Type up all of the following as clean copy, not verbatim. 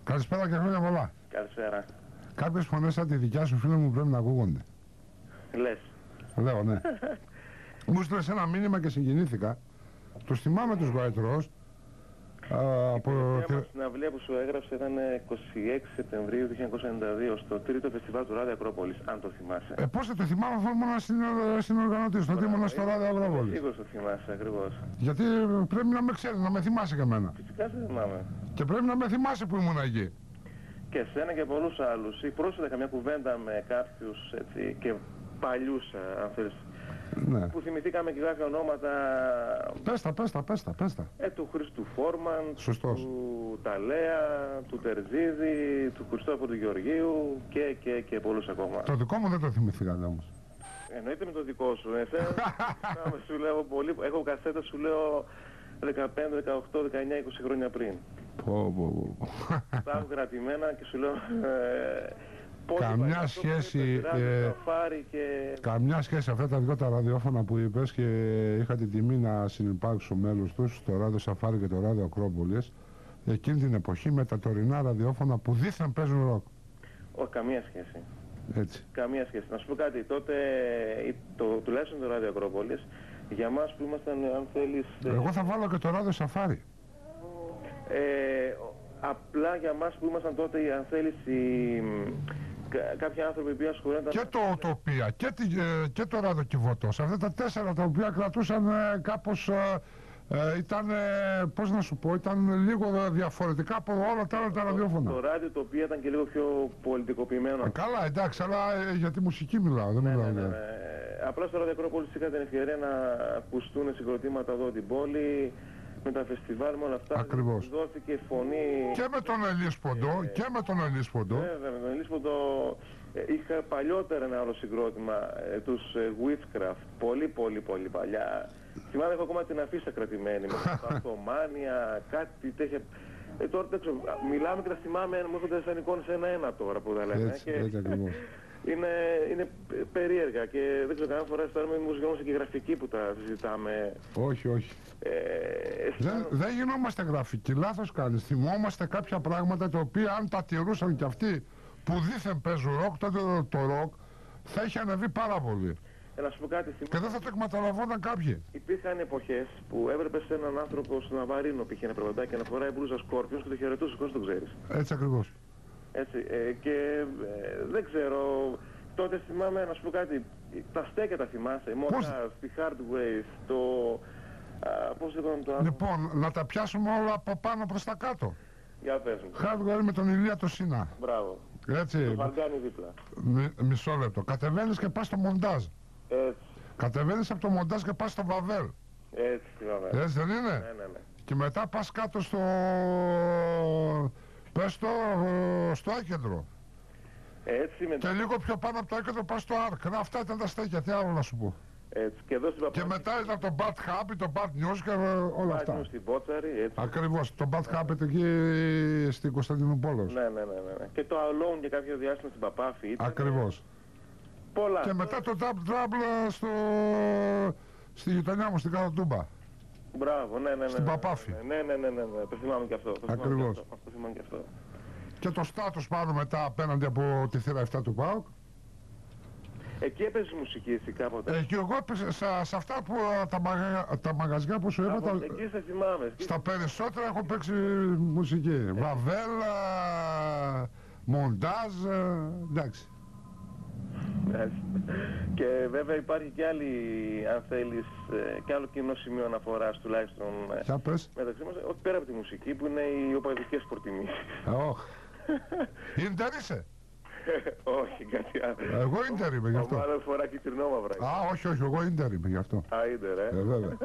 Καλησπέρα και χρόνια πολλά. Καλησπέρα. Κάποιες φωνές σαν τη δικιά σου, φίλε μου, πρέπει να ακούγονται. Λες. Λέω, ναι. Μου στείλες ένα μήνυμα και συγκινήθηκα. Τους θυμάμαι τους White Rose. Η τελευταία μας συναυλία που σου έγραψε ήταν 26 Σεπτεμβρίου 1992 στο τρίτο φεστιβάλ του Ράδιο Ακρόπολης, αν το θυμάσαι. Πώς θα το θυμάμαι, αφού ήμουν συνοργανωτής, τότε ήμουν στο Ράδιο Ακρόπολης. Σίγουρος το θυμάσαι, ακριβώς. Γιατί πρέπει να με ξέρεις, να με θυμάσαι και εμένα. Φυσικά σε θυμάμαι. Και πρέπει να με θυμάσαι που ήμουν εκεί. Και εσένα και πολλούς άλλους. Ή πρόσφατα καμιά κουβέντα με κάποιους έτσι, και παλιούς, αν θέλεις. Ναι. Που θυμηθήκαμε και κάποια ονόματα. Πες τα. Του Χρήστου Φόρμαν, Σωστός. του Ταλέα, του Τερζίδη, του Χριστόφορου του Γεωργίου και πολλούς ακόμα. Το δικό μου δεν το θυμηθήκατε όμως. Εννοείται με το δικό σου. Εσένα σου λέω πολύ. Έχω κασέτα, σου λέω 15, 18, 19, 20 χρόνια πριν. Τα έχω κρατημένα και σου λέω. Καμιά σχέση, καμιά σχέση αυτά τα δυο τα ραδιόφωνα που είπες, και είχα την τιμή να συνυπάρξω μέλος τους, το Ράδιο Σαφάρι και το Ράδιο Ακρόπολης, εκείνη την εποχή με τα τωρινά ραδιόφωνα που δήθεν παίζουν ροκ. Όχι, καμία σχέση. Έτσι. Καμία σχέση. Να σου πω κάτι, τότε τουλάχιστον το Ράδιο Ακρόπολης, για μας που ήμασταν, αν θέλεις... Εγώ θα βάλω και το Ράδιο Σαφάρι. Απλά για μας που ήμασταν τότε, αν θέλεις, κάποιοι άνθρωποι που ασχολούνταν... Και το Οτοπία και το Ράδιο Κιβωτός. Αυτά τα τέσσερα τα οποία κρατούσαν κάπως... ήταν, πώς να σου πω, ήταν λίγο διαφορετικά από όλα τα άλλα τα ραδιόφωνα. Το ράδιο το οποίο ήταν και λίγο πιο πολιτικοποιημένο. Καλά, εντάξει, αλλά για τη μουσική μιλάω, δεν μιλάω. Ναι. Απλά στο Ράδιο Ακρόπολης είχα την ευκαιρία να ακουστούν συγκροτήματα εδώ την πόλη, με τα φεστιβάλ, με όλα αυτά. Ακριβώς. Δόθηκε φωνή... Και με τον Ελίσποντο, Βέβαια, με τον Ελίσποντο είχα παλιότερα ένα άλλο συγκρότημα, τους Witchcraft, πολύ παλιά. Θυμάμαι, έχω ακόμα την αφίσα κρατημένη, με τα αυτομάνια, κάτι τέτοια. Τώρα δεν ξέρω, μιλάμε και τα θυμάμαι, μου έρχονται σαν εικόνες ένα-ένα τώρα που τα λέμε. Έτσι ακριβώς. Είναι περίεργα και δεν ξέρω, κανένα φορά αισθάνομαι μουσική και γραφική που τα συζητάμε. Όχι. Δεν γινόμαστε γραφικοί, λάθος κάνεις. Θυμόμαστε κάποια πράγματα τα οποία αν τα τηρούσαν κι αυτοί που δήθεν παίζουν ροκ, τότε το ροκ θα είχε ανεβεί πάρα πολύ. Να σου πω κάτι, και δεν θα το εκμεταλλευόταν κάποιοι. Υπήρχαν εποχές που έβλεπες έναν άνθρωπο στον Αβαρίνο που είχε ένα προβατάκι και να φοράει μπλούζα Σκόρπιος και το χαιρετούσε, πώς το ξέρεις. Έτσι ακριβώς. Έτσι, και δεν ξέρω, τότε θυμάμαι, να σου πω κάτι, τα στέκια τα θυμάσαι, Μότα, τη Hardway, πώς λέγονταν το άλλο. Λοιπόν, να τα πιάσουμε όλα από πάνω προς τα κάτω. Για πες μου. Hardware με τον Ηλία το Σίνα. Μπράβο. Έτσι. Το Φαργκάνι δίπλα. Μισό λεπτό. Κατεβαίνεις και πας στο μοντάζ. Έτσι. Κατεβαίνεις από το μοντάζ και πας στο Βαβέλ. Έτσι, θυμάμαι. Έτσι δεν είναι? Ναι. Και μετά πας κάτω στο... πες στο Άκεντρο. Έτσι μετά. Και λίγο πιο πάνω από το Άκεντρο πας στο Άρκ. Αυτά ήταν τα στέκια, τι άλλο να σου πω. Έτσι. Και, εδώ στην και μετά ήταν το Bad Habit, το Bad News και όλα αυτά. Στην Πότσαρη, έτσι. Ακριβώς, το Bad Habit εκεί στην Κωνσταντινούπολη. Ναι. Και το Alone και κάποιο διάστημα στην Παπάφη ήταν. Ακριβώς. Πολλά. Και μετά το Double Trouble στη γειτονιά μου, στην Κατατούμπα. Μπράβο, ναι. Στην Παπάφη. Ναι. Το θυμάμαι και αυτό. Ακριβώς. Το θυμάμαι και αυτό. Και το στάτους πάνω μετά απέναντι από τη θύρα 7 του ΠΑΟΚ. Εκεί έπαιζες μουσική εσύ κάποτε? Εκεί εγώ έπαιζα σε αυτά που τα μαγαζιά που σου είπα. Εκεί σε θυμάμαι. Στα περισσότερα έχω παίξει μουσική. Βαβέλα, μοντάζ, εντάξει. Και βέβαια υπάρχει και άλλη, αν θέλεις, και άλλο κοινό σημείο αναφοράς τουλάχιστον μεταξύ μας, όχι πέρα από τη μουσική, που είναι οι οπαδικές προτιμήσεις. Ίντερ είσαι? Όχι, κάτι άλλο. Εγώ Ίντερ είμαι γι' αυτό. Ο μάλλον φορά κυτρινόμαυρα. Όχι, εγώ Ίντερ είμαι γι' αυτό. Ίντερ, βέβαια.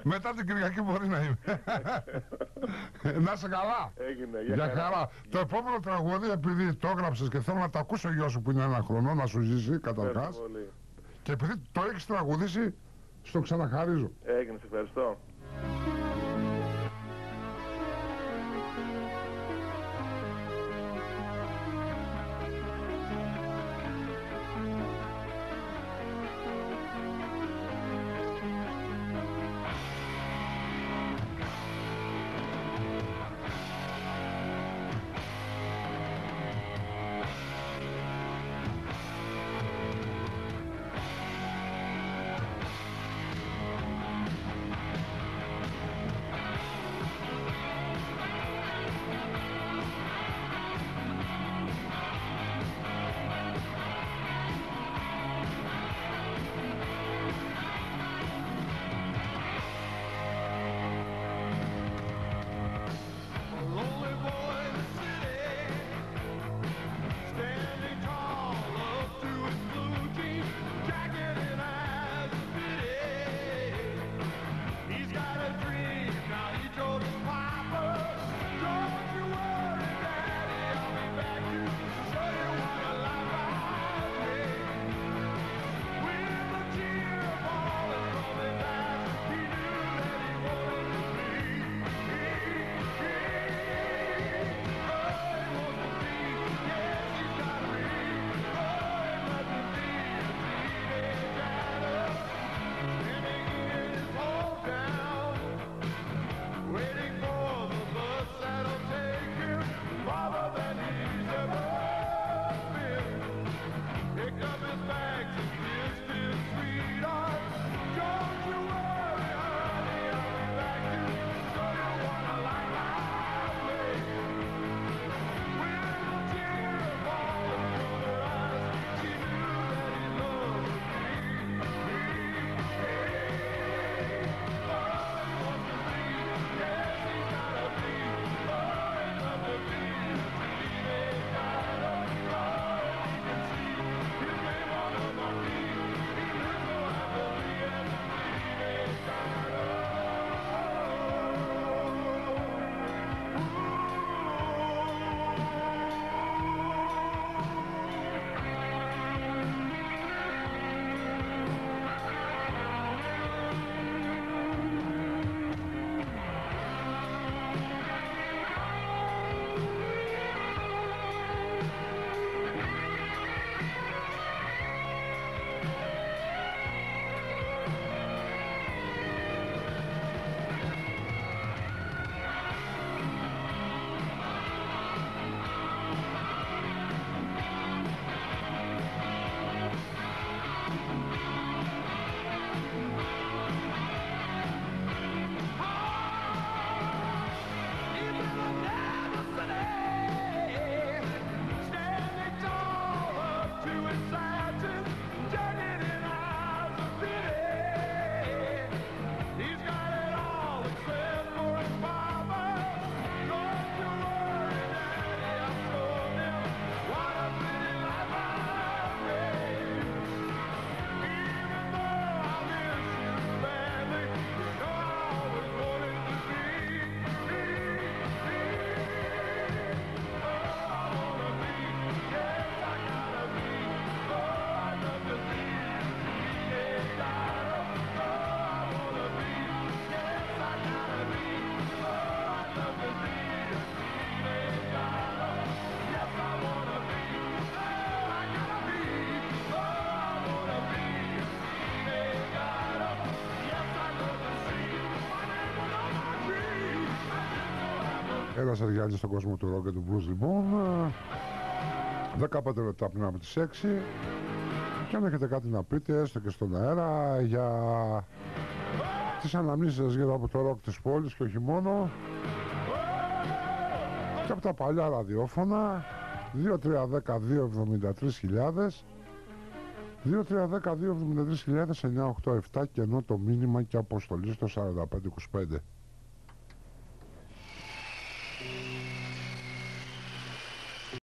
Μετά την Κυριακή μπορεί να είμαι. Να είσαι καλά. Έγινε, για χαρά. Το επόμενο τραγούδι, επειδή το έγραψες και θέλω να το ακούσω γιο σου που είναι 1 χρονό, να σου ζήσει καταρχάς. Και επειδή το έχεις τραγουδήσει, στο ξαναχαρίζω. Έγινε, σε ευχαριστώ. Ένας Αργιάννης στον κόσμο του rock και του blues λοιπόν. 15 λεπτά πριν από τις 6. Και αν έχετε κάτι να πείτε, έστω και στον αέρα, για τις αναμνήσεις σας γύρω από το rock της πόλης και όχι μόνο, και από τα παλιά ραδιόφωνα, 2310-273.000, 2310-273.000 987, και ενώ το μήνυμα και αποστολή στο 4525.